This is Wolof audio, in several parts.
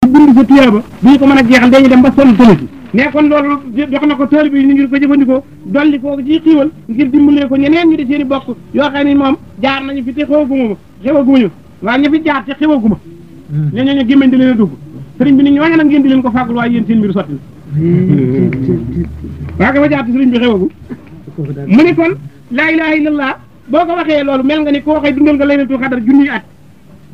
bind sa tuyaaba duñu ko mën a jeexal dañuy dem ba sonn tamit ne kon loolu jox na ko tool bi ñu ngir ko jëfandikoo dolli ko ci xiiwal ngir dimbalee ko ñeneen ñu di seen i bokk yoo xam ne moom jaar nañu fi te xewaguñu waaye ña fi jaar te xewaguma ne ñooñu gémmañ di leen a dugg sëriñ bi ni ñooñu nag ngeen di leen ko fàggul waaye yéen seen mbir sotti na waa ko fa jaar te sëriñ bi xewagu mu ni kon laa ilaha illallah boo ko waxee loolu mel nga ni koo xëy dundal nga laylatul xadar junniy at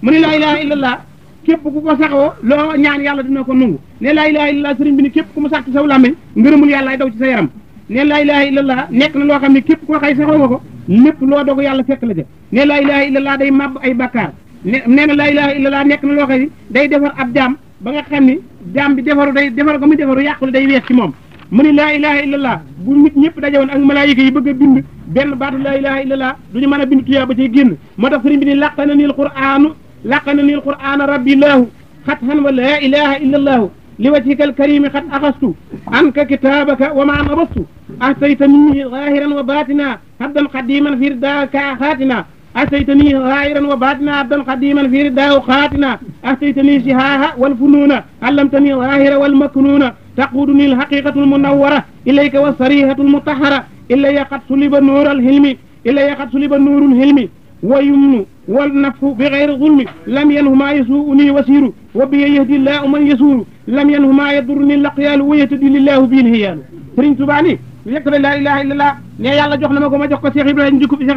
mu ni laa ilaha illallah képp ku ko saxoo loo ñaan yàlla dina ko nangu ne laa ilaha illallah sëriñ bi ni képp ku mu sax ci saw làmmeñ ngërëmul yàlla ay daw ci sa yaram ne laa ilaha illallah nekk na loo xam ne képp koo xëy saxoo nga ko lépp loo dogu yàlla fekk la ca ne laa ilaha illallah day màbb ay bakkaar nee na laa ilaha illallah nekk na loo xam ne day defar ab jaam ba nga xam ni jaam bi defaru day defar ko muy defaru yàqule day wees ci moom mu ni laa ilaha illallah bu nit ñëpp dajewoon ak malaayika yi bëgg a bind benn baatu laa ilaha illallah duñu mën a bind tuyaa ba cay génn moo tax sëriñ bi ni laqana ni l qur'ana rabbilaahu xathan wa laa ilaha illallahu li wajhika alkarimi xat axastu anka kitabaka wa ma nabastu ahtaytani zahiran wa batina haddan qadiman fi ridaka xaatina أتيتني غائرا وباطنا عبدا قديما في رداه خاتنا أتيتني سهاها والفنون علمتني ظاهر والمكنون تقودني الحقيقة المنورة إليك والصريحة المطهرة إلا قد سلب نور الهلم إلا قد سلب نور الهلم ويمن والنفح بغير ظلم لم ينه ما يسوءني وسير وبي يهدي الله من يسور لم ينه ما يضرني الأقيال ويهتدي لله به الهيال Sëriñ Tuubaa ni yekk na laa ilaha illallah ne yàlla jox na ma ko ma jox ko Cheikh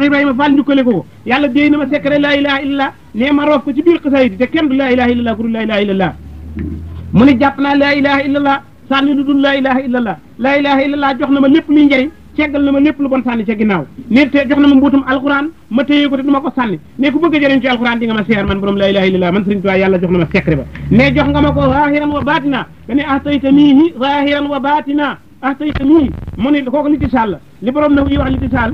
Ibrahima Fall njukkale ko yàlla déy na ma secret laa ilaha illallah ne ma roof ko ci biir xasaayid te kenn du laa ilaha illallah ku dul laa ilaha illallah mu ni jàpp naa laa ilaha illallah sànni lu dul laa ilaha illallah laa ilaha illallah jox na ma lépp luy njëriñ ceggal na ma lépp lu bon sànni ca ginnaaw ne te jox na ma mbuutum alquran ma téye ko te du ma ko sànni ne ku bëgg a jëriñ ci alquran di nga ma seer man borom laa ilaha illallah man Sëriñ Tuubaa yàlla jox na ma secret ba ne jox nga ma ko zahiran wa batina ne ahtaytanihi zahiran wa batina ahtaytanihi mu ni kooku litisaal la li borom na yi wax litisaal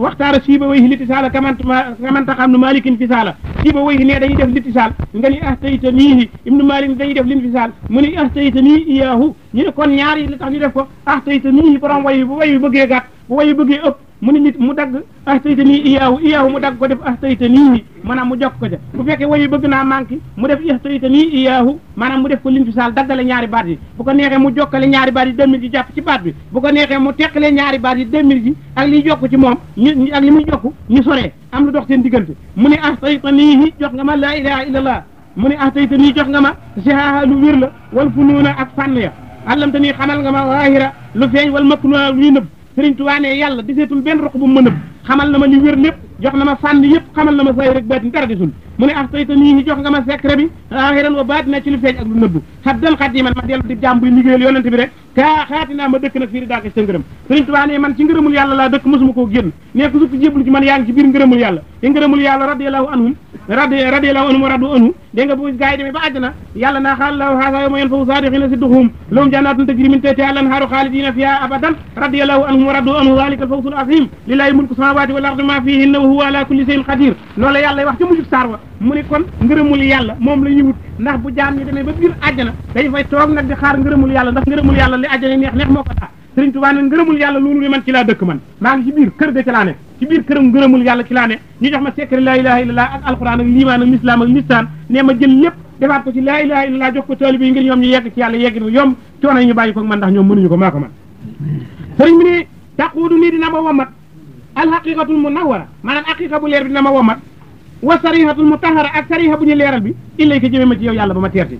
waxtaara siiba way litisaala kamanta xam nu malikin fisaala siiba way ne dañuy def litisaal nga ni ahtaytanihi ibnu malik dañuy def linfisaal mu ni ahtaytanihi iyaahu ñu ne kon ñaar yi li tax ñu def ko ahtaytanihi borom way bu way yu bëggee gàtt bu way yu bëggee ëpp mu ni nit mu dagg ahtaytanihi iyaahu mu dagg ko def ahtaytanihi maanaam mu jokk ko ca bu fekkee way yu bëgg naa manqué mu def ahtaytanihi iyaahu maanaam mu def ko linfisaal daggale ñaari baat yi bu ko neexee mu jokkale ñaari baat yi 2000 ji jàpp ci baat bi bu ko neexee mu teqale ñaari baat yi 2000 ji ak liy jokk ci moom ñu ak li muy jokk ñu soree am lu dox seen diggante mu ne ahtaytanihi jox nga ma laa ilaha illallah mu ne ahtaytanihi jox nga ma sihaha lu wér la wal funuuna ak fànn ya allamtani xamal nga ma waahira lu feeñ wal maknuuna luy nëbb Sëriñ Tuubaa ne yàlla diseetul benn roq bu mu nëbb xamal na ma li wér lépp jox na ma fànn yëpp xamal na ma saahir ak baatin dara desul mu ne ahtaytanihi jox nga ma secret bi waahiran wa baatina ci lu feeñ ak lu nëbb haddan xadiman ma dellu di jaam buy liggéeyal yonente bi rek kaa xaatinaa ma dëkk nag fii di daake sa ngërëm Sëriñ Tuubaa ne man ci ngërëmul yàlla laa dëkk mosuma koo génn ne ko sukk jéblu ci man yaa ngi ci biir ngërëmul yàlla te ngërëmul yàlla radiyallahu anhum wa radu anhu dégg nga bu gaa yi demee ba àjjana yàlla naa xaalallahu haasa yawma yanfa'u saadiqiina sidquhum lahum jannaatun tajri min tahtihaa al-anhaaru xaalidiina fiihaa abadan radiyallahu anhum wa radu anhu zaalika al-fawzu al-aziim lillaahi mulku samaawaati wal ardi maa fiihinna wa huwa alaa kulli shay'in qadiir loolu la yàlla wax ca mujjub saar wa mu ne kon ngërëmul yàlla moom la ñuy wut ndax bu jaam ñi demee ba biir àjjana dañu fay toog nag di xaar ngërëmul yàlla ndax ngërëmul yàlla li àjjana neex moo ko taa Sëriñ Tuubaa ne ngërëmul yàlla loolu ne man ci laa dëkk man maa ngi ci biir kër de ci laa ne ci biir këram ngërëmul yàlla ci laa ne ñu jox ma secret laa ilaha illallah ak alquran ak liimaan ak lislaam ak listaan ne ma jël lépp defaat ko ci laa ilaha illallah jox ko taalibe yi ngir ñoom ñu yegg ci yàlla yegg yom coono yi ñu bàyyi ko man ndax ñoom mënuñu ko maa ko man sëriñ bi ne taquudu nii dina ma womat alhaqiqatul munawwara maanaam haqiqa bu leer bi dina ma womat wa sarihatul mutahhara ak sariha bu ñu leeral bi illay ko jëmee ma ci yow yàlla ba ma teerti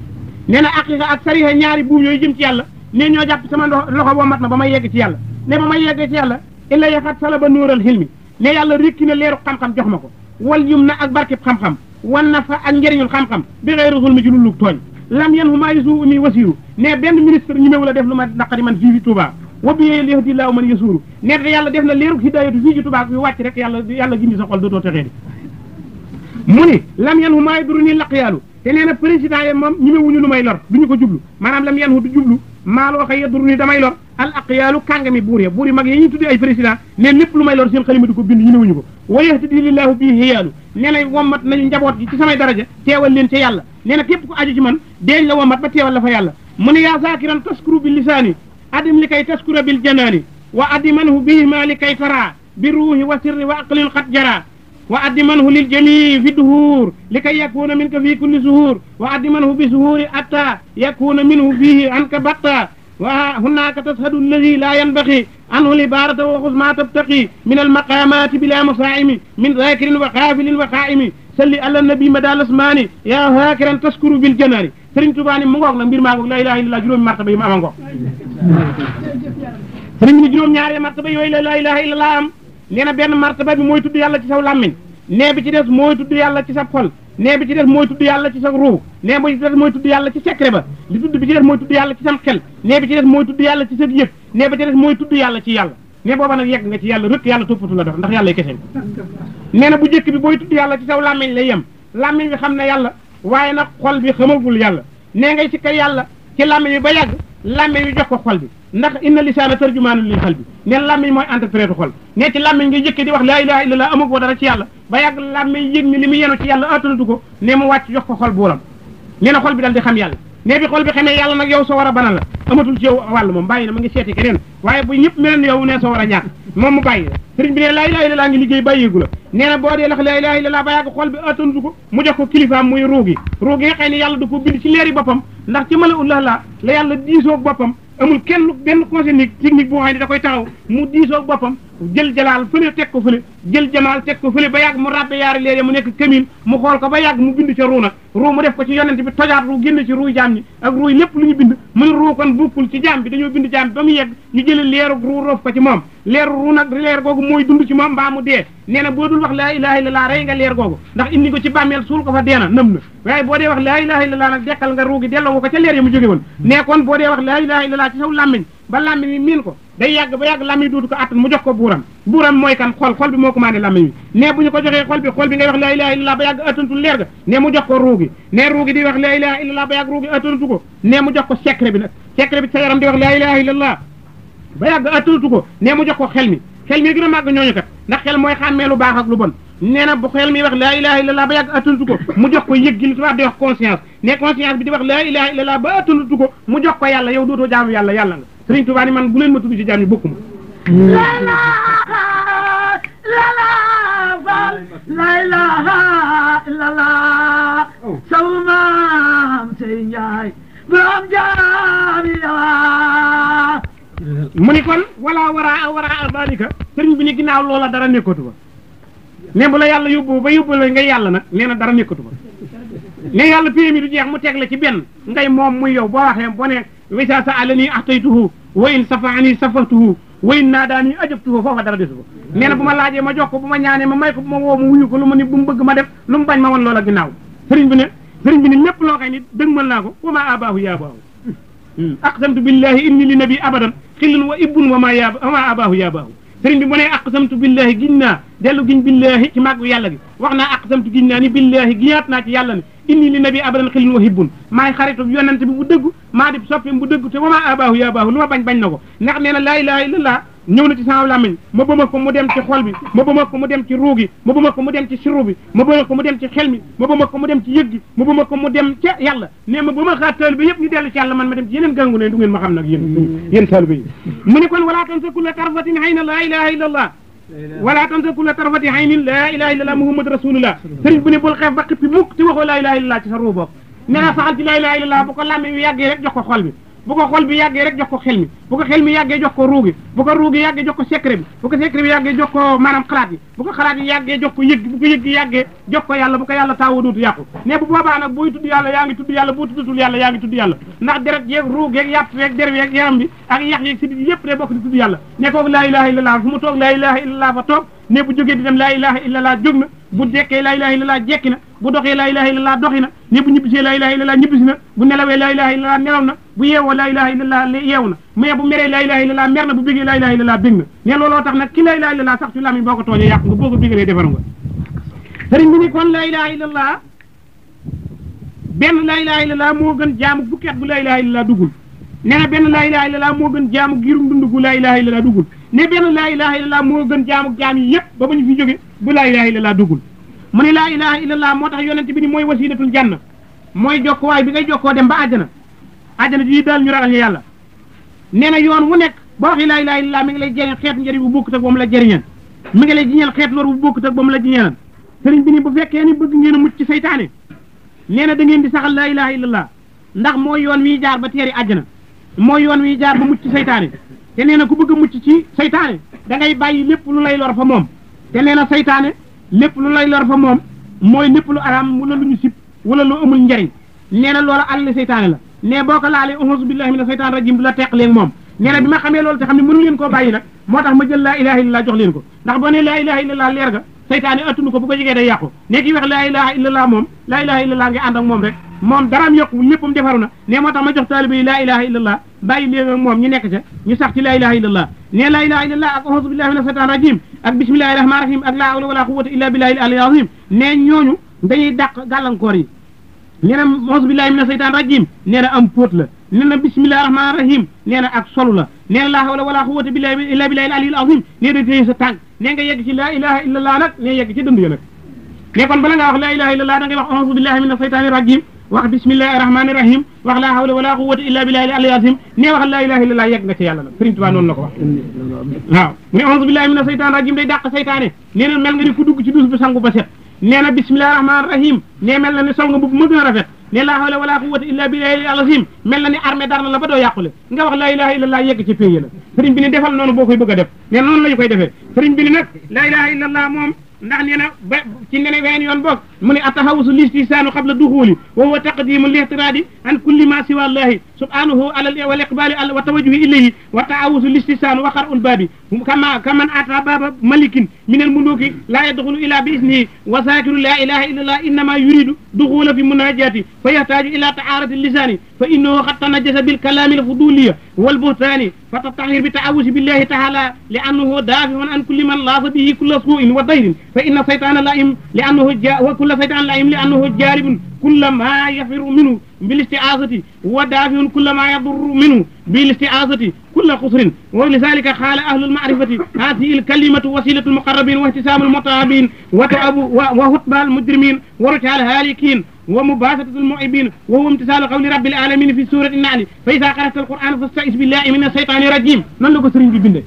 nee na haqiqa ak sariha ñaari buum yooyu jëm ci yàlla ne ñoo jàpp sama loxo womat na ba may yegg ci yàlla ne ba may yegg ci yàlla illa yaxat salaba nuural hilmi ne yàlla rékki na leeru xam-xam jox ma ko wal yum na ak barkeb xam-xam wan na fa ak njëriñul xam-xam bi xëyru zulmi ci lulug tooñ lam yen hu maa yasuu nii wasiiru ne benn ministre ñu méwu la def lu ma naqari man fii fi Touba wa bi yahdillaahu man yasuuru ne te yàlla def na leerug hidaayatu fii ci Touba fi wàcc rek yàlla gindi sa xol dootoo texee di mu ni lam yen hu maa yaduru nii laqyaalu te nee na président yi moom ñi mewuñu lu may lor duñu ko jublu maanaam lam yen hu du jublu maa loo xëy yaduru nii damay lor al aqyaalu kàngami buur ya mag yi ñuy tuddee ay président ne lépp lu may lor seen xalima di ko bind ñu newuñu ko wa yahtadi lillaahu bii hiyaalu nee na wommat nañu njaboot gi ci samay daraja teewal leen ca yàlla nee na képp ku aju ci man deeñ la wommat ba teewal la fa yàlla mu ne yaa zaakiran taskuru bil lisaani adim li kay taskura bil janaani wa adimanhu bihima li kay tara bi ruuhi wa sirri wa aqlin xat jara wa addimanhu lil jamii fi duhuur likay yakuna minka fi kulli suhuur wa addimanhu bi suhuuri atta yakuna minhu fihi anka batta wa hunaka tashhadu alladi la yanbaghi anhu libarata wa xus ma tabtaqi min almaqamati bila masaimi min zakirin wa xaafilin wa xaa'imi salli ala nabi madal asmani ya hakiran taskuru bil janari Sëriñ Tuubaa ni mu ngoog nag mbir maa ngoog la ilaha illallah juróomi martaba yi mu ama ngoog sëriñ bi ni juróom-ñaari martaba yooyu la ilaha illallah am nee na benn martaba bi mooy tudd yàlla ci saw làmmiñ nee bi ci des mooy tudd yàlla ci sa xol nee bi ci des mooy tudd yàlla ci sa ruu nee bi ci des mooy tudd yàlla ci secret ba li tudd bi ci des mooy tudd yàlla ci sam xel nee bi ci des mooy tudd yàlla ci sa yëg nee bi ci des mooy tudd yàlla ci yàlla nee booba nag yegg nga ci yàlla rëkk yàlla toppatu la dox ndax yàlla kese nee na bu njëkk bi booy tudd yàlla ci saw làmmiñ lay yem làmmiñ bi xam ne yàlla waaye nag xol bi xamagul yàlla nee ngay si kay yàlla ci làmmiñ bi ba yàgg làmmiñ bi jox ko xol bi ndax inna lisaana tarjumaanu lil xal bi nee na làmmiñ mooy interprète xol nee ci làmmiñ nga jëkkee di wax laa ilaha illallah amagoo dara ci yàlla ba yàgg làmmiñ yëg ni li mu yenu ci yàlla attanatu ko nee mu wàcc jox ko xol buuram nee na xol bi dal di xam yàlla nee bi xol bi xamee yàlla nag yow soo war a bana la amatul ci yow wàll moom bàyyi na ma ngi seeti keneen waaye bu ñëpp mel ne yow ne soo war a ñàkk moom mu bàyyi la sëriñ bi ne laa ilaha illallah ngi liggéey bàyyeegu la nee na boo dee lax laa ilaha illallah ba yàgg xol bi attanatu ko mu jox ko kilifaam muy ruugi ruugi nga xëy ne yàlla du ko bind ci leeri boppam ndax ci mala ullah la yàlla diisoog boppam amul kenn benn conseil technique boo xam ne da koy taxaw mu diisoog boppam jël jalaal fële teg ko fële jël jamaal teg ko fële ba yàgg mu rabbe yaari léeg mu nekk kamil mu xool ko ba yàgg mu bind ca ruu nag ruu mu def ko ci yonent bi tojaat ruu génn ci ruuy jaam ñi ak ruuy lépp lu ñu bind muy ruu kon bukkul ci jaam bi dañoo bind jaam bi ba mu yegg ñu jële leeru ruu roof ko ci moom leeru ruu nag leer googu mooy dund ci moom mbaa mu dee nee na boo dul wax laa ilaha illallah rey nga leer googu ndax indi ko ci bàmmeel suul ko fa deena nëm na waaye boo dee wax laa ilaha illallah nag dekkal nga ruu gi delloo ko ca leer yi mu jóge woon ne kon boo dee wax laa ilaha illallah ci saw làmmiñ ba làmmiñ mi miin ko day yàgg ba yàgg làmmiñ duutu ko attan mu jox ko buuram mooy kan xol bi moo commandé làmmiñ bi ne bu ñu ko joxee xol bi ngay wax laa ilaha illallah ba yàgg attantul leer ga ne mu jox ko ruugi ne ruugi di wax laa ilaha illallah ba yàgg ruugi attantu ko ne mu jox ko secret bi nag secret bi sa yaram di wax laa ilaha illallah ba yàgg attantu ko ne mu jox ko xel mi gën a màgg ñooñu kat ndax xel mooy xàmmee lu baax ak lu bon nee na bu xel mi wax laa ilaha illallah ba yàgg attantu ko mu jox ko yëg gi li tubaab di wax conscience ne conscience bi di wax laa ilaha illallah ba attantu ko mu jox ko yàlla yow dootoo jaamu yàlla nga Sëriñ Tuubaa ni man bu leen ma tudd ci jaam yi bokkuma la ilaha illallah saw maam sey njaay borom jaam ya mu ni kon wara dalika sëriñ bi ni ginnaaw loola dara nekkatu fa ne bu la yàlla yóbbu ba yóbbu la ngay yàlla nag nee na dara nekkatu fa ne yàlla péemi du jeex mu teg la ci benn ngay moom muy yow boo waxee boo ne wisa sa alani ahtaytuhu wa in safaani safatuhu wa in naadaani ajabtuhu foofa dara desu ko nee na bu ma laajee ma jox ko bu ma ñaanee ma may ko bu ma woo ma wuyu ko lu ma ni bu mu bëgg ma def lu mu bañ ma won loola ginnaaw sëriñ bi ni lépp loo xëy ni dëgmal naa ko wa ma abaahu yaa baahu aqsamtu billahi inni li nabi abadan xillun wa ibbun wa ma abaahu yaa baahu sëriñ bi mu ne aqsamtu billahi giñ naa dellu giñ billahi ci màggu yàlla gi wax naa aqsamtu giñ naa ni billahi giñaat naa ci yàlla ne inni li nabi abadan xillun wa hibbun maay xaritu yonent bi bu dëgg maa di soppeem bu dëgg te wa ma abaahu yaa baahu lu ma bañ na ko ndax nee na laa ilaha illallah ñëw na ci sama làmmiñ ma bëma ko mu dem ci xol bi ma bëma ko mu dem ci ruu gi ma bëma ko mu dem ci siru bi ma bëma ko mu dem ci xel mi ma bëma ko mu dem ci yëg gi ma bëma ko mu dem ca yàlla ne ma bëma xaar taalibe bi yëpp ñu dellu ci yàlla man ma dem ci yeneen gàngu ne du ngeen ma xam nag yéen taalibe yi mu ne kon wala tansa kulla tarfatin hayna laa ilaha illallah wala tansa kulla tarfati haynin laa ilaha illallah muhammad rasulullah sëriñ bu ne bul xeef ba xippi mukk te waxoo laa ilaha illallah ci sa ruu bopp nee na saxal ci laa ilaha illallah bu ko làmmiñ wi yàggee rek jox ko xol bi bu ko xol bi yàggee rek jox ko xel mi bu ko xel mi yàggee jox ko ruugi bu ko ruugi yàggee jox ko secret bi bu ko secret bi yàggee jox ko maanaam xalaat yi bu ko xalaat yi yàggee jox ko yëg bu ko yëg gi yàggee jox ko yàlla bu ko yàlla taawoo dootu yàqu ne bu boobaa nag booy tudd yàlla yaa ngi tudd yàlla boo tuddatul yàlla yaa ngi tudd yàlla ndax deret yeeg ruug yeeg yàpp yeeg der yeeg yaram bi ak yax yeeg sidit yëpp day bokk di tudd yàlla ne kooku laa ilaha illallah fu mu toog laa ilaha illallah fa toog ne bu jógee di dem laa ilaha illallah jóg na bu dekkee laa ilaha illallah jekki na bu doxee laa ilaha illallah doxi na ne bu ñibbisee laa ilaha illallah ñibbisi na bu nelawee laa ilaha illallah nelaw na bu yeewoo laa ilaha illallah yeewu na mais bu meree laa ilaha illallah mer na bu bégee laa ilaha illallah bég na ne looloo tax nag ki laa ilaha illallah sax ci làmmiñ boo ko tooñee yàq nga boo ko bégalee defaru nga sëriñ bi ni kon laa ilaha illallah benn laa ilaha illallah moo gën jaamu bukki at bu laa ilaha illallah duggul nee na benn laa ilaha illallah moo gën jaamu girum dund gu laa ilaha illallah duggul ne benn laa ilaha illallah moo gën jaamu jaam yi yëpp ba ba ñu fi jóge bu laa ilaha illallah duggul mu ne laa ilaha illallah moo tax yonent bi ni mooy wasilatul janna mooy jokkuwaay bi ngay jokkoo dem ba àjjana ji daal ñu ragal yàlla nee na yoon wu nekk boo waxee laa ilaha illallah mi ngi lay jëriñ xeet njëriñ bu bokkut ak ba mu la jëriñeen mi ngi lay jiñeel xeet lor bu bokkut ak ba mu la jiñeenan sëriñ bi ni bu fekkee ni bëgg ngeen a mucc ci saytaane nee na da ngeen di saxal laa ilaha illallah ndax mooy yoon wi jaar ba teeri àjjana mooy yoon wi jaar ba mucc ci saytaane te nee na ku bëgg a mucc ci saytaane da ngay bàyyi lépp lu lay lor fa moom te nee na saytaane lépp lu lay lor fa moom mooy lépp lu araam wala lu ñu sib wala lu amul njariñ nee na loola àll saytaane la ne boo ko laalee auzu billahi mina saytaan rajim du la teq leen moom nee na bi ma xamee loolu te xam ne mënu leen koo bàyyi nag moo tax ma jël laa ilaha illallah jox leen ko ndax boo ne laa ilaha illallah leer ga saytaane attunu ko bu ko jegee day yàqu ne ki wax laa ilaha illallah moom laa ilaha illallah nga ànd ak moom rek moom daraam yokku léppam defaru na ne moo tax ma jox taalibe yi laa ilaha illallah bàyyi leen ak moom ñu nekk ca ñu sax ci laa ilaha illallah ne laa ilaha illallah ak auzu billahi mina saytaan rajim ak bismillahi rahmani rahim ak laa hawla wala quwwata illa billahi al azim ne ñooñu dañuy dàq gàllankoor yi nee na auzu billahi mina saytaan rajim nee na am póot la nee na bismillahi rahmani rahim nee na ak solu la nee na laa hawla wala quwwata illa billahi al azim nee na téye sa tànk nee nga yegg ci laa ilaha illallah nag ne yegg ci dënd ya nag ne kon bala ngaa wax laa ilaha illallah da ngay wax auzu billahi mina saytaani rajim wax bismillahi rahmani rahim wax laa hawla wala quwwata illa billahi al azim ne wax laa ilaha illallah yegg nga ci yàlla nag Sëriñ Tuubaa noonu la ko wax waaw ne auzu billahi mina saytaani rajim day dàq saytaane nee na mel nga ni ku dugg ci dus bu sangu ba set nee na bismillahi rahmani rahim ne mel na ni sol nga mbubb ma gën a rafet ne laa hawla wala quwwata illa billahi al azim mel na ni armée dar na la ba doo yàqule nga wax laa ilaha illallah yegg ci pays la sëriñ bi ni defal noonu boo koy bëgg a def ne noonu la ñu koy defee sëriñ bi ni nag laa ilaha illallah moom ndax nee na ba ci nene ween yoon boog mu ne atahawusu listisaanu qabla duxuli wa huwa taqdimu lihtiradi an kulli ma siwa allahi subhanahu wal iqbali wa tawajjuhi ilayhi wa taawusu listisaanu wa qar'ul baabi kaman ata baba malikin min al muluki la yadxulu ila bi isnihi wa zakiru la ilaha illa allah innama yuridu duxula fi munajati fa yahtaju ila taarati lisani fa innahu qad tanajjasa bil kalami al fuduliya wal buhtani fa tatahhir bi taawusi billahi taala li annahu dafi'un an kulli man laasa bihi kulla su'in wa dayrin fa inna saytana la'im li annahu wa kulla saytan la'im li annahu jaribun kulla ma yafiru minhu bil isti'azati wa dafi'un kulla ma yadurru minhu bil isti'azati kulla khusrin wa lidhalika qala ahlul ma'rifati hadhihi al kalimatu wasilatu al muqarrabin wa ihtisamu al mutabin wa ta'abu wa hutba al mujrimin wa ruj'a al halikin ومباسطة المعيبين وهو امتثال قول رب العالمين في سورة النحل فإذا قرأت القرآن فاستعذ بالله من الشيطان الرجيم nan la ko sëriñ bi bindee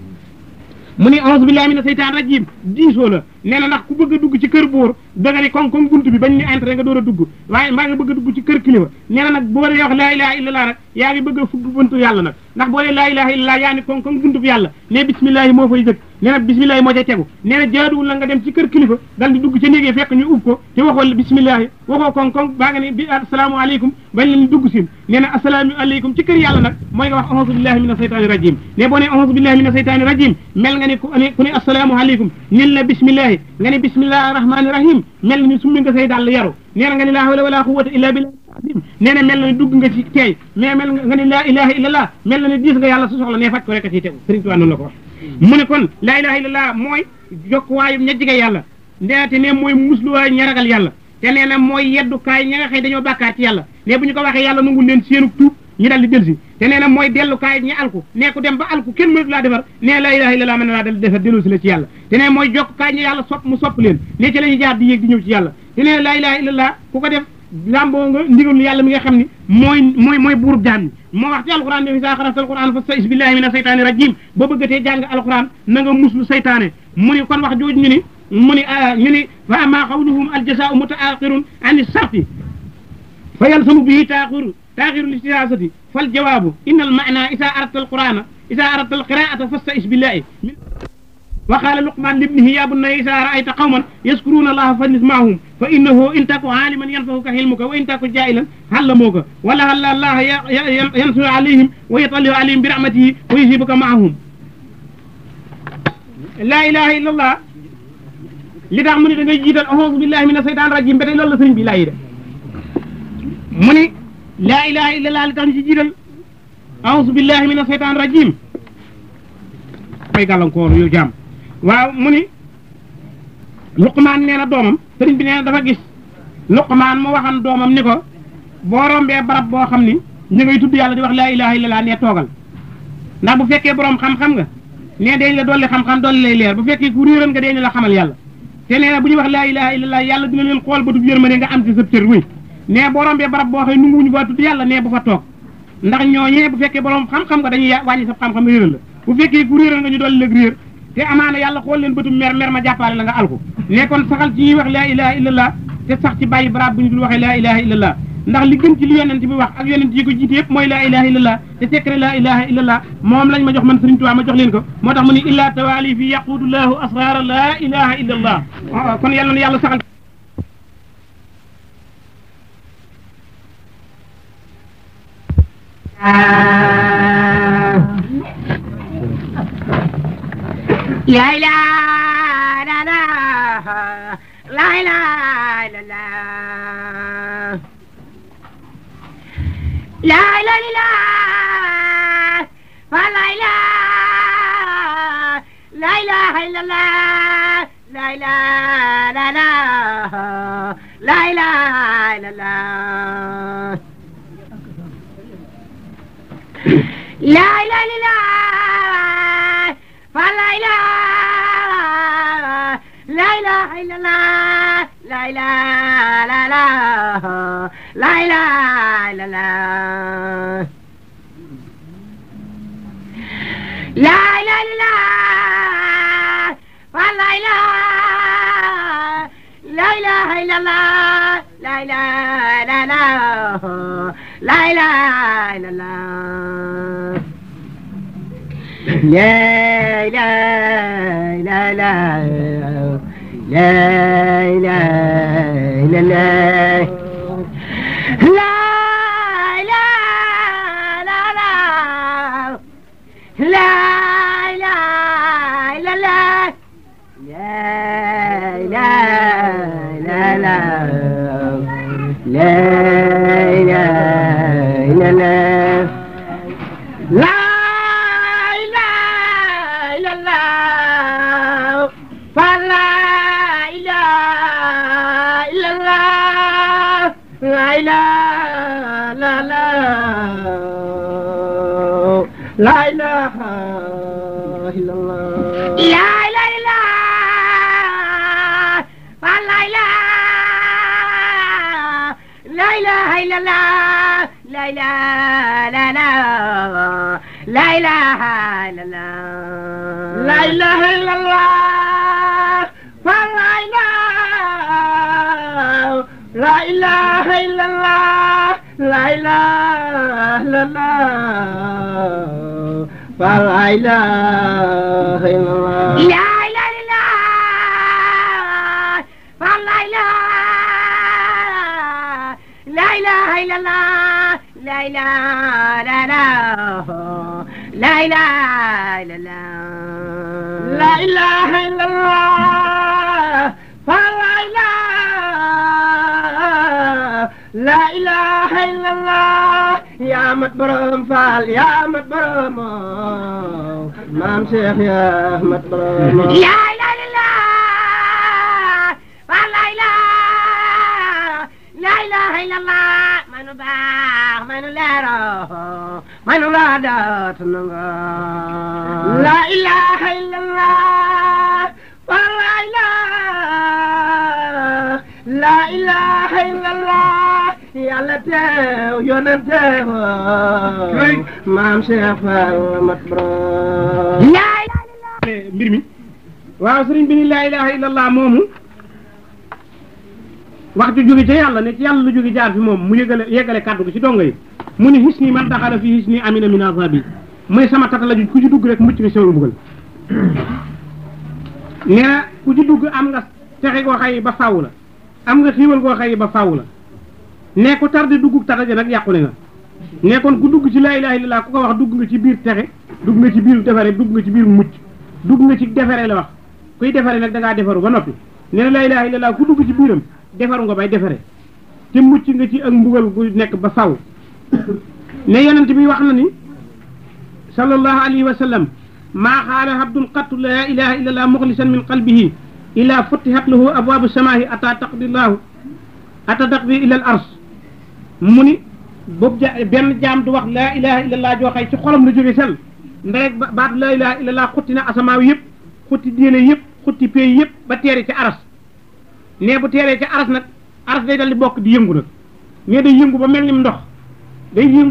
mu ni auzu billahi mina seytaan rajim diisoo la nee na ndax ku bëgg a dugg ci kër buur da nga ni kon buntu bi bañ ni entré nga door a dugg waaye mbaa nga bëgg a dugg ci kër kilifa nee na nag boo dee wax laa ilaha illallah nag yaa ngi bëgg a fugg buntu yàlla nag ndax boo dee laa ilaha illallah yaa ni kon buntu bi yàlla ne bismillahi moo fay jëkk nee na bismillahi moo ca tegu nee na jaaduwul la nga dem ci kër kilifa dal di dugg ca néegee fekk ñu ub ko te waxoo bismillahi waxoo kon baa nga ni bi asalaamaaleykum bañ la ni dugg siin nee na asalaamaaleykum ci kër yàlla nag mooy nga wax auzu billahi mina seytaani rajim ne boo ne auzu billahi mina seytaani rajim mel nga ni ku ne asalaamaaleykum nin la bismillahi nga ni bismillahi rahmani rahim mel na ni summi nga say dàll yaru nee na nga ni laa hawla wala quwwata illa billah nee na mel na ni dugg nga ci teey mais mel nga ni laa ilaha illallah mel na ni diis nga yàlla su soxla ne faj ko rek a ciy tegu Sëriñ Tuubaa noonu la ko wax mu ne kon laa ilaha illallah mooy jokkuwaayu ña jige yàlla ndeete ne mooy musluwaay ña ragal yàlla te nee na mooy yeddukaay ña nga xëy dañoo bàkkaar ci yàlla ne bu ñu ko waxee yàlla nangul leen seenu tuub ñu dal di delsi te nee na mooy dellukaay ñi alku ne ku dem ba alku kenn mënatu laa defar ne laa ilaha illallah mën na laa dal defar dellu si la ci yàlla te nee mooy jokkukaay ñi yàlla sopp mu sopp leen ne ci la ñu jaar di yéeg di ñëw ci yàlla te nee laa ilaha illallah ku ko def lamboo nga ndigalu yàlla mi nga xam ni mooy buurub jaam ñi moo wax ci alquran ne iza qara'ta alquran fasta'iz billahi mina saytaani rajim boo bëggatee jàng alquran na nga muslu saytaane mu ni kon wax jooju ñu ni fa amma qawluhum aljazaa'u muta'akhirun an as-sarfi fa yalzamu bihi taaxiru listiaasati fal jawaabu inna al maana iza aradta alqurana iza aradta alqiraata fasta'iz billahi wa qaala luqman libnihi ya bunayya iza ra'ayta qawman yazkuruna allaha fajlis ma'ahum fa innahu in taku aaliman yanfahuka hilmuka wa in taku jaahilan allamuka wala alla allaha yansuru alayhim wa yatalliu alayhim bi rahmatihi wa yusibuka ma'ahum laa ilaha illa allah li tax mu ne da ngay jiital a'uuzu billahi mina shaytaani rajim ba tey loolu la sëriñ bi laa yi de mu ni laa ilaha illa allah li tax ñu ci jiital a'uuzu billahi mina shaytaani rajim may gàllankoor yow jaam waaw mu ni Luqmaan nee na doomam sëriñ bi nee na dafa gis Luqmaan mu waxan doomam ni ko boo rombee barab boo xam ni ñu ngay tudd yàlla di wax laa ilaha illallah nee toogal ndax bu fekkee borom xam-xam nga nee dañ la dolli xam-xam dolli lay leer bu fekkee ku réeran nga dañ la xamal yàlla te nee na bu ñu wax laa ilaha illallah yàlla dina leen xool ba tub yërmande nga am ci sa cër wi nee boo rombee barab boo xëy nunguwuñu fa tudd yàlla nee bu fa toog ndax ñooñee bu fekkee borom xam-xam nga dañuy wàññi sa xam-xam réeral la bu fekkee ku réeral nga ñu dolli lëg réer te amaana yàlla xool leen bëtum mer mer ma jàppaale la nga alku ne kon saxal ci ñuy wax laa ilaha illallah te sax ci bàyyi baraab bu ñu dul waxee laa ilaha illallah ndax li gën ci li yonent bi wax ak yonent yi ko jiite yëpp mooy laa ilaha illallah te secret laa ilaha illallah moom lañ ma jox man Sëriñ Tuubaa ma jox leen ko moo tax mu ni illa tawali fi yaqudullahu asrara laa ilaha illallah kon yàlla na yàlla saxal la ilaha la ilaha illallah la ilaha illallah la ilaha la ilaha illallah la ilaha la ilaha illallah la ilaha illallah la ilaha la ilaha illallah la ilaha la ilaha illallah la ilaha illallah la ilaha la ilaha illallah la ilaha la ilaha illallah la ilaha la ilaha illallah la ilaha illallah la ilaha illallah la la ilaha illallah la ilaha illallah la ilaha illallah la ilaha illallah la ilaha illallah la ilaha illallah la ilaha illallah la ilaha illallah la ilaha illallah la ilaha illallah la ilaha illallah la ilaha illallah ya mat borom faal ya mat borom maam Cheikh ya mat borom la ilaha illallah la ilaha illallah manu baax manu leero manu la daat nanga la ilaha illallah la ilaha illallah yàlla teew yonent teew maam Cheikh Fall mat borom la ilaha illallah mbir mi waaw sëriñ bi ni la ilaha illallah moomu wax ju jóge ca yàlla ne ci yàlla lu jóge jaar fi moom mu yeggale kàddu gi ci dongo yi mu ni hisni man daxala fi hisni amina min azabi mu ne sama tata la ju ku ci dugg rek mucc nga sama mbugal nee na ku ci dugg am nga texe goo xay ba faaw la am nga xiiwal goo xay ba faaw la ne ko tarde dugg tata ja nag yàqule nga ne kon ku dugg ci laa ilaha illallah ku ko wax dugg nga ci biir texe dugg nga ci biir defare dugg nga ci biir mucc dugg nga ci defare la wax kuy defare nag da ngaa defaru ba noppi nee na laa ilaha illallah ku dugg ci biiram defaru nga bay defare te mucc nga ci ak mbugal gu nekk ba faw ne yonent bi wax na ni sallallahu alayhi wa sallam maa xaala abdun qattu laa ilaha illallah muxlisan min qalbihi illa futihat lahu abwaabu samaahi ata taqdi ila al ars mu ni boobu benn jaam du wax laa ilaha illallah joo xay ci xolam la jóge sel nderek baat laa ilaha illallah xutti na asamaaw yëpp xutti diine yëpp xutti pays yëpp ba teere ci aras ne bu teeree ci aras nag aras day dal di bokk di yëngu nag mais day yëngu ba mel ni ndox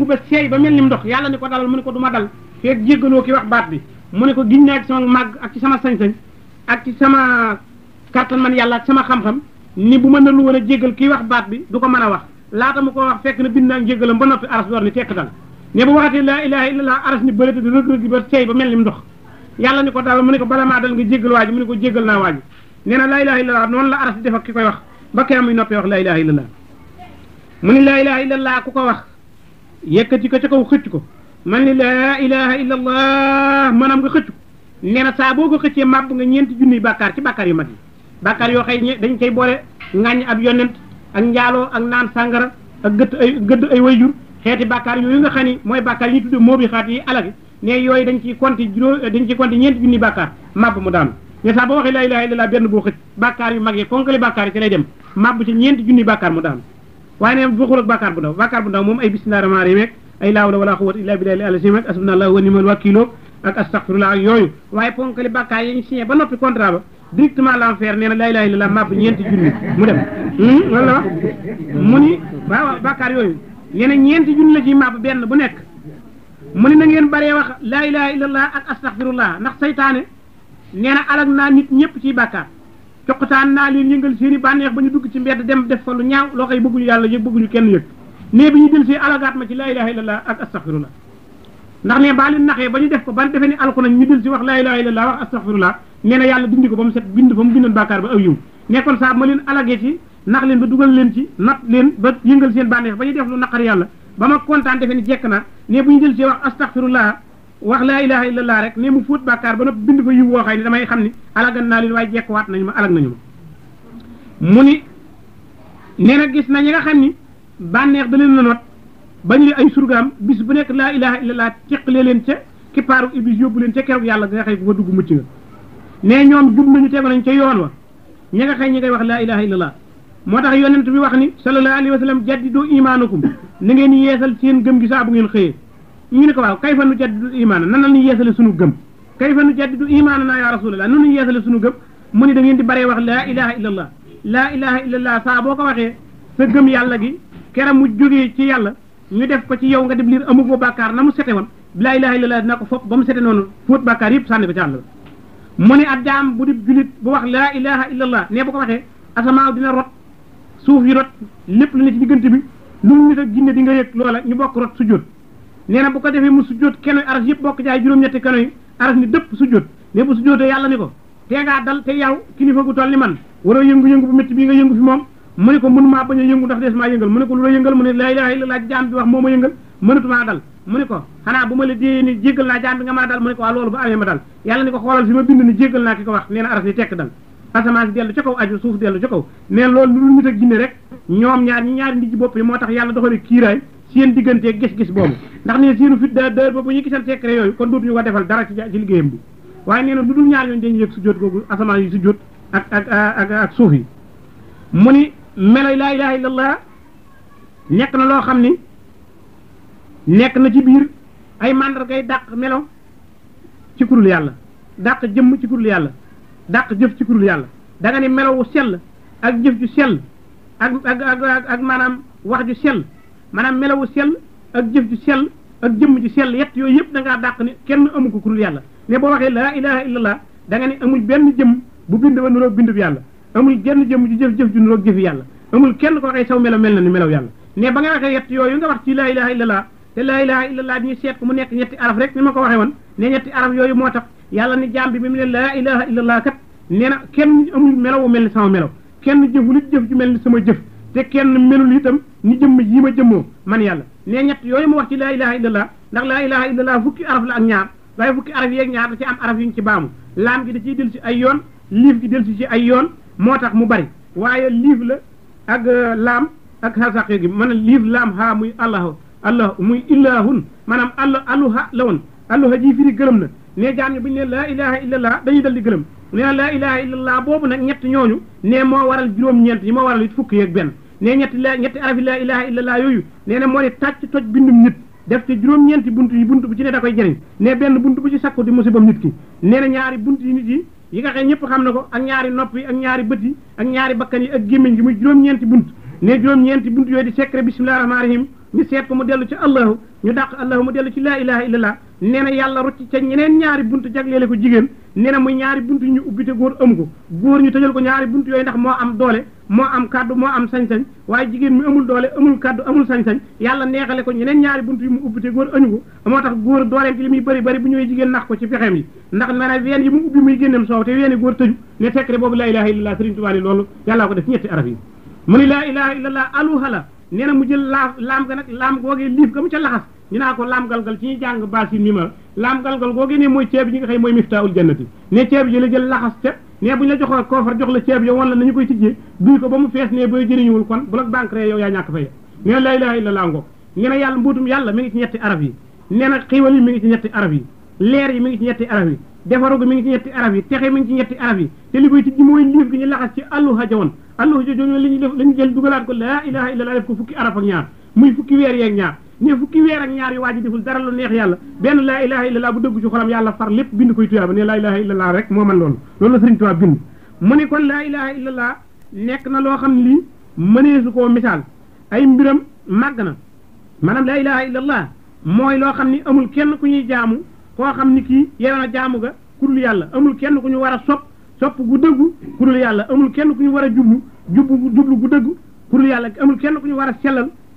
ba seey ba mel ni ndox yàlla ni ko dalal mu ni ko du ma dal feeg jéggaloo ki wax baat bi mu ne ko giñ naa ci sama màgg ak ci sama sañ-sañ ak ci sama kàttan man yàlla ak sama xam-xam ni bu ma na lu woon a jéggal kii wax baat bi du ko mën a wax laata mu ko wax fekk na bind naa njéggalam ba noppi aras door ni tekk dal ne bu waxatee laa ilaha illallah aras ni bëlata di rëg-rëg ba seey ba mel ni mu ndox yàlla ni ko daal mu ne ko bala maa dal nga jéggal waa ji mu ne ko jéggal naa waa ji nee na laa ilaha illallah noonu la aras di def ak ki koy wax ba kee muy noppee wax laa ilaha illallah mu ni laa ilaha illallah ku ko wax yëkkati ko ca kaw xëcc ko man ni laa ilaha illallah maanaam nga xëcc ko nee na saa boo ko xëccee màbb nga ñeenti junniy bàkkaar ci bàkkaar yu mag yi bàkkaar yoo xëy dañ koy boole ŋàññ ab yonent ak njaaloo ak naan sàngara ak gëdd ay wayjur xeeti bàkkaar yooyu nga xam ni mooy bàkkaar yi ñu tudde moo bi xaat yi alagi ne yooyu dañ ciy compter dañ ciy compter ñeenti junniy bàkkaar màbb mu daanu ne saa boo waxee laa ilaha illallah benn boo xëcc bàkkaar yu mag yi fonkali bàkkaar yi ci lay dem màbb ci ñeenti junniy bàkkaar mu daanu waaye ne bokkul ak bàkkaar bu ndaw moom ay bismillah rahmaan rahim ay laa hawla wala quwwata illa billahi al-aliyyil azim ak asbunallahu wa ni'mal wakiil ak astaghfirullah ak yooyu waaye ponkali bàkkaar yi ñu signé ba noppi contrat ba directement l'enfer nee na laa ilaha illallah màbb ñeenti junni mu dem loolu la wax mu ni waaw bàkkaar yooyu nee na ñeenti junni la ci màbb benn bu nekk mu ni na ngeen baree wax laa ilaha illallah ak astaghfirullah ndax saytaane nee na alag naa nit ñëpp ciy bàkkaar coqataan naa leen yëngal seeni bànneex ba ñu dugg ci mbedd dem def fa lu ñaaw loo koy bëgguñu yàlla yëg bëgguñu kenn yëg ne bi ñu del si alagaat ma ci laa ilaha illallah ak astaghfirullah ndax ne baa leen naxee ba ñu def ko ban defee ni alko nañ ñu del si wax laa ilaha illallah wax astaghfirullah nee na yàlla dindi ko ba mu set bind fa mu bindoon bàkkaar ba aw yiw nekkoon saa ma leen alagee ci nax leen ba dugal leen ci not leen ba yëngal seen bànneex ba ñu def lu naqar yàlla ba ma kontaan defee ni jekk na ne bu ñu del si wax astaghfirullah wax laa ilaha illallah rek ne mu fóot bàkkaar ba noppi bind fa yiw woo xay ni damay xam ni alagan naa leen waaye jekk waat nañu ma alag nañu ma mu ni nee na gis na ñi nga xam ni bànneex da leen la not ba ñu ay surgaam bis bu nekk laa ilaha illallah teqalee leen ca kippaaru iblis yóbbu leen ca keroog yàlla nga xëy bu fa dugg mucc nga ne ñoom jub nañu tegu nañ ca yoon wa ñi nga xëy ñi ngay wax laa ilaha illallah moo tax yonent bi wax ni sallallahu alayhi wa sallam jaddidu imaanakum na ngeen yeesal seen gëm gi saa bu ngeen xëyee ñu ne ko waaw kayfa nu jaddidu imaana nan la ñuy yeesale sunu gëm kayfa nu jaddidu imaana naa ya rasulallah nan la ñuy yeesale sunu gëm mu ni da ngeen di baree wax laa ilaha illallah laa ilaha illallah saa boo ko waxee sa gëm yàlla gi keram mu jógee ci yàlla ñu def ko ci yow nga def liir amu ko bàkkaar na mu sete woon laa ilaha illallah dina ko fopp ba mu sete noonu fóot bàkkaar yëpp sànni ko ci àll mu ne ab jaam bu di julit bu wax laa ilaha illallah ne bu ko waxee asamaaw dina rot suuf yi rot lépp lu ne ci diggante bi lu mu nit ak jinne di nga yëg loola ñu bokk rot sujjóot nee na bu ko defee mu sujjóot kenoy aras yëpp bokk jaay juróom-ñetti kenoy aras ni dëpp sujjóot ne bu sujjóotee yàlla ni ko tee ngaa dal te yow kilifa gu toll ni man waroo yëngu-yëngu bu métti bii nga yëngu fi moom mu ne ko mënumaa bañ a yëngu ndax des maa yëngal mu ne ko lu la yëngal mu ne laa ilaha illallah jaam bi wax moo ma yëngal mënatumaa dal mu ne ko xanaa bu ma la déyee ni jéggal naa jaam bi nga maa dal mu ne ko waa loolu bu amee ma dal yàlla ni ko xoolal fi ma bind ni jéggal naa ki ko wax nee na aras ni tekk dal asamaan si dellu ca kaw aju suuf dellu ca kaw neen loolu lu nit ak jinne rek ñoom ñaari ndigg bopp yi moo tax yàlla doxale kiiraay seen diggantee gis-gis boobu ndax nee seenu fit da boobu ñu gisal secret yooyu kon dootuñu ko defal dara ci liggéeyam bi waaye nee na lu dul ñaar ñooñu dañuy yëg sujjóot googu asamaan yi sujjóot ak suuf yi mu ni melo laa ilaha illallah nekk na loo xam ni nekk na ci biir ay mandargay dàq melo ci kurul yàlla dàq jëmm ci kurul yàlla dàq jëf ci kurul yàlla da nga ni melo wu sell ak jëf ju sell ak maanaam wax ju sell maanaam melo wu sell ak jëf ju sell ak jëmm ju sell yett yooyu yëpp da ngaa dàq ni kenn amu ko kurul yàlla ne boo waxee laa ilaha illallah da nga ni amul benn jëmm bu bind ba nuroog bindu bi yàlla amul genn jëmm ju jëf-jëf ju nuroog jëfi yàlla amul kenn ko waxee saw melo mel na ni melaw yàlla ne ba nga waxee yett yooyu nga wax ci laa ilaha illallah te laa ilaha illallah ñu seet ko mu nekk ñetti araf rek ni ma ko waxee woon ne ñetti araf yooyu moo tax yàlla ni jaam bi mu ne laa ilaha illallah kat nee na kenn amul melaw wu mel ni sama melaw kenn jëful it jëf ju mel ni sama jëf te kenn melul itam ni jëmm yi ma jëmmoo man yàlla ne ñett yooyu mu wax ci laa ilaha illallah ndax laa ilaha illallah fukki araf la ak ñaar waaye fukki araf yeeg ñaar da ci am araf yu ñu ci baamu laam gi da ciy del si ay yoon liif gi del si ci ay yoon moo tax mu bari waaye liif la ak laam ak xasaqe gi man liif laam haa muy allah muy illahun maanaam alluha la woon alluha ji firi gërëm na ne jaam ñi bu ñu ne laa ilaha illallah dañuy dal di gërëm nee na laa ilaha illallah boobu nag ñett ñooñu ne moo waral juróom-ñeent yi moo waral it fukki yeeg benn ne ñetti arafi laa ilaha illallah yooyu nee na moo di tàcc toj bindum nit def ci juróom-ñeenti bunt yi bunt bu ci ne da koy jëriñ ne benn bunt bu ci sakku di musibam nit ki nee na ñaari bunt yi nit yi nga xam ñëpp xam na ko ak ñaari nopp yi ak ñaari bët yi ak ñaari bakkan yi ak gémmiñ gi muy juróom-ñeenti bunt ne juróom-ñeenti bunt yooyu di secret bismillahi rahmaani rahim ñu seet ko mu dellu ci allahu ñu dàq allahu mu dellu ci laa ilaha illallah nee na yàlla rocc ca ñeneen ñaari buntu jagleele ko jigéen nee na muy ñaari buntu ñu ubbi te góor amu ko góor ñu tëjal ko ñaari buntu yooyu ndax moo am doole moo am kaddu moo am sañ-sañ waaye jigéen mi amul doole amul kaddu amul sañ-sañ yàlla neexale ko ñeneen ñaari buntu yi mu ubbi te góor añu ko moo tax góor dooleem ci li muy bëri bëri bu ñëwee jigéen nax ko ci pexeem yi ndax maanaam ween yi mu ubbi muy génneem soow te weeni góor tëju ne secret boobu laa ilaha illallah Sëriñ Tuubaa ni loolu yàllaa ko def ñetti araf yi mu ni laa ilaha illallah aluhala nee na mu jël laam ga nag laam googee liif ga mu ca laxas ñu naa ko laam galgal ci ñuy jàng baasin mi ma laam galgal googee ne mooy ceeb yi nga xëy mooy miftaahul jannati ne ceeb yi la jël laxas ca ne bu ñu la joxoo koofar jox la ceeb yow wan la nañu koy tijjee duy ko ba mu fees ne booy jëriñuwul kon bu la banque ree yow yaa ñàkk fay nee na laa ilaha illallah ngoog nee na yàlla mbuutum yàlla mi ngi ci ñetti araf yi nee na xiiwal yi mi ngi ci ñetti araf yi leer yi mi ngi ci ñetti araf yi defaru gi mi ngi ci ñetti araf yi texe mi ngi ci ñetti araf yi te li koy tijji mooy liif gi ñu laxas ci alluha jawoon alluha jawoon li ñu def la ñu jël dugalaat ko laa ilaha illallah def ko fukki araf ak ñaar muy fukki weer yeeg ñaar ne fukki weer ak ñaar yu waa ji deful dara lu neex yàlla benn laa ilaha illallah bu dëgg ci xolam yàlla far lépp bind koy tuyaaba ne laa ilaha illallah rek moo man loolu loolu la Sëriñ Tuubaa bind mu ne kon laa ilaha illallah nekk na loo xam ne lii mëneesu koo misaal ay mbiram màgg na maanaam laa ilaha illallah mooy loo xam ni amul kenn ku ñuy jaamu koo xam ni kii yeew na jaamu ga kurul yàlla amul kenn ku ñu war a sopp gu dëggu kurul yàlla amul kenn ku ñu war a jublu gu dëggu kurul yàlla amul kenn ku ñu war a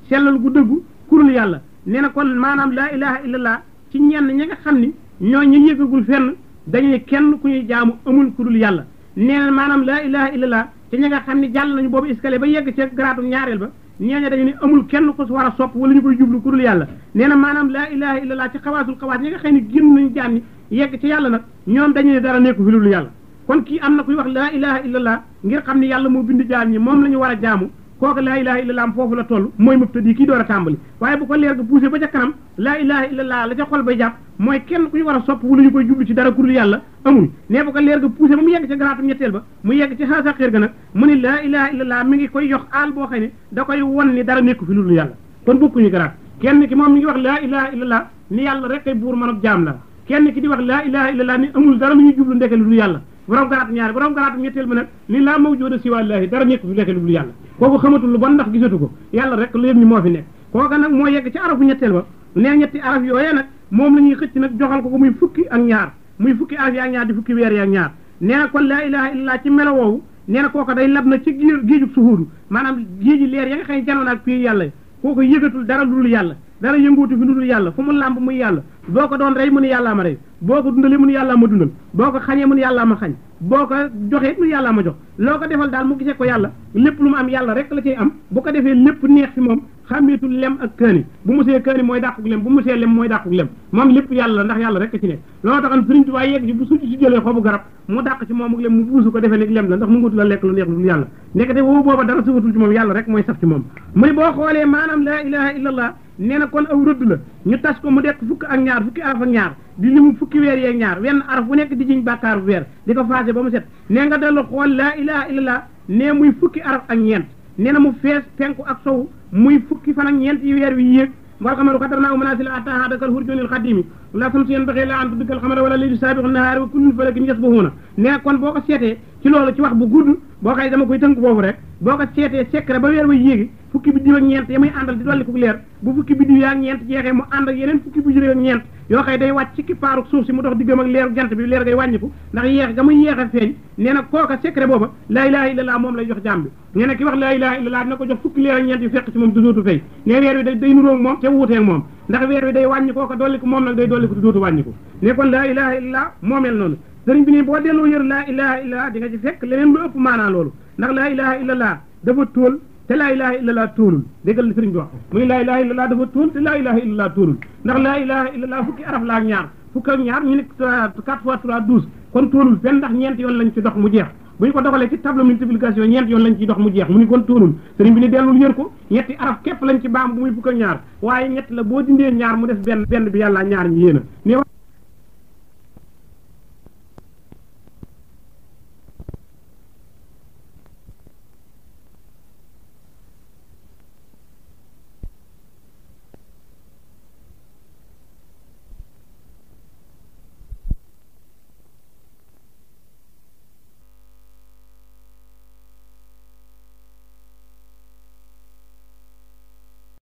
sellal gu dëggu kurul yàlla nee na kon maanaam laa ilaha illallah ci ñenn ñi nga xam ni ñoo ñu yëggagul fenn dañuy kenn ku ñuy jaamu amul kurul yàlla nee na maanaam laa ilaha illallah ci ñi nga xam ni jàll nañu boobu escalier ba yegg ca garaatu ñaareel ba ñeeña dañu ne amul kenn ku war a sopp wala ñu koy jublu kurul yàlla nee na maanaam laa ilaha illallah ci xawaasul xawaas ñi nga xam ne génn nañu jaan ni yegg ci yàlla nag ñoom dañu ne dara nekku fi lu yàlla kon kii am na kuy wax laa ilaha illallah ngir xam ne yàlla moo bind jaan ñi moom la ñu war a jaamu kooku laa ilaha illallah am foofu la toll mooy mubtadi kii door a tàmbali waaye bu ko leer ga poussé ba ca kanam laa ilaha illallah la ca xol bay jàpp mooy kenn ku ñu war a sopp wala ñu koy jublu ci dara kurul yàlla amul ne bu ko leer ga poussé ba mu yegg ca garaatum ñetteel ba mu yegg ci xaasa xéer ga nag mu ni laa ilaha illallah mi ngi koy yox aal boo xam ne da koy won ni dara nekku fi lu dul yàlla kon bokkuñu garaat kenn ki moom mi ngi wax laa ilaha illallah ni yàlla rek kay buur man ak jaam la kenn ki di wax laa ilaha illallah ni amul dara lu ñuy jublu ndeke lu dul yàlla borom garaatu ñaari borom garaatu ñetteel ba nag ni laa mawjuuda siwallaahi dara nekku fi ndeke lu dul yàlla kooku xamatul lu bon ndax gisatu ko yàlla rek lu yëg ni moo fi nekk kooka nag moo yegg ci arafu ñetteel ba nee ñetti araf yooyee nag moom la ñuy xëcc nag joxal ko muy fukki ak ñaar muy fukki araf yi ak ñaar di fukki weer yi ak ñaar nee na kon laa ilaha illallah ci melo woowu nee na kooka day lab na ci géejug suhuudu maanaam géeji leer ya nga xam ne janoon ak pii yàlla kooku yëgatul dara lu dul yàlla dara yënguutu fi lu dul yàlla fu mu làmb muy yàlla boo ko doon rey mu ni yàllaa ma rey boo ko dundalee mu ni yàllaa ma dundal boo ko xañee mu ni yàllaa ma xañ boo ko joxee mu ni yàllaa ma jox loo ko defal daal mu gisee ko yàlla lépp lu mu am yàlla rek la cay am bu ko defee lépp neex fi moom xàmmeetul lem ak kaani bu musee kaani mooy dàquk lem bu musee lem mooy dàquk lem moom lépp yàlla la ndax yàlla rek ci nekk looloo taxam Sëriñ Tuubaa yegg ci bu su jëlee xobu garab mu dàq ci moom ak lem mu buusu ko defee nekk lem la ndax mu ngutu la lekk lu neex lu yàlla nekkate woowu booba dara safatul ci moom yàlla rek mooy saf ci moom muy boo xoolee maanaam laa ilaha illallah nee na kon aw rëdd la ñu tas ko mu dekk fukk ak ñaar fukki araf ak ñaar di limu fukki weer yeeg ñaar wenn araf bu nekk di jiñ bàkkaaru weer di ko faase ba mu set nee nga dellu xool laa ilaha illallah nee muy fukki araf ak ñeent nee na mu fees penku ak sow muy fukki fan ak ñeent yi weer wi yéeg wal xamaru xadarnaahu manaasila hattaa aada kal hurjoonil xadimi la samsu yanbaghi laa an tudrika al qamara wala laylu saabiqu nahaari wa kullun fi falakin yasbahuuna nee kon boo ko seetee ci loolu ci wax bu gudd boo xëy dama koy tënk boobu rek boo ko seetee secret ba weer wa yéegi fukki biddiw ak ñeent ya muy àndal di dolli ko leer bu fukki biddiw yaa ak ñeent jeexee mu ànd ak yeneen fukki biddiw ak ñeent yoo xëy day wàcc ci kippaaru suuf si mu dox diggam ak leeru jant bi leer ngay wàññiku ndax yeex ga muy yeex a feeñ nee na kooka secret booba laa ilaha illallah moom lay jox jaam bi nee na ki wax laa ilaha illallah dina ko jox fukki leer ak ñeent yu fekk ci moom du dootu fay ne weer wi day nuróog moom te wuuteeg moom ndax weer wi day wàññi kooka dolli ko moom nag day dolli ko te dootu wàññiku ne kon laa ilaha illallah moomeel noonu sëriñ bi nii boo delloo yër laa ilaha illallah di nga ci fekk leneen lu ëpp maanaa loolu ndax laa ilaha illallah dafa tóol te laa ilaha illallah tóolul déggal li sëriñ bi wax muy laa ilaha illallah dafa tóol te laa ilaha illallah tóolul ndax laa ilaha illallah fukki araf la ak ñaar fukk ak ñaar ñu ne 4 fois 3 12 kon tóolul fenn ndax ñeent yoon lañ ci dox mu jeex bu ñu ko doxalee ci table multiplication ñeent yoon lañ ciy dox mu jeex mu ni kon tóolul sëriñ bi ni dellul yër ko ñetti araf képp lañ ci baam bu muy fukk ak ñaar waaye ñett la boo dindee ñaar mu def benn bi yàlla ñaar ñi yéena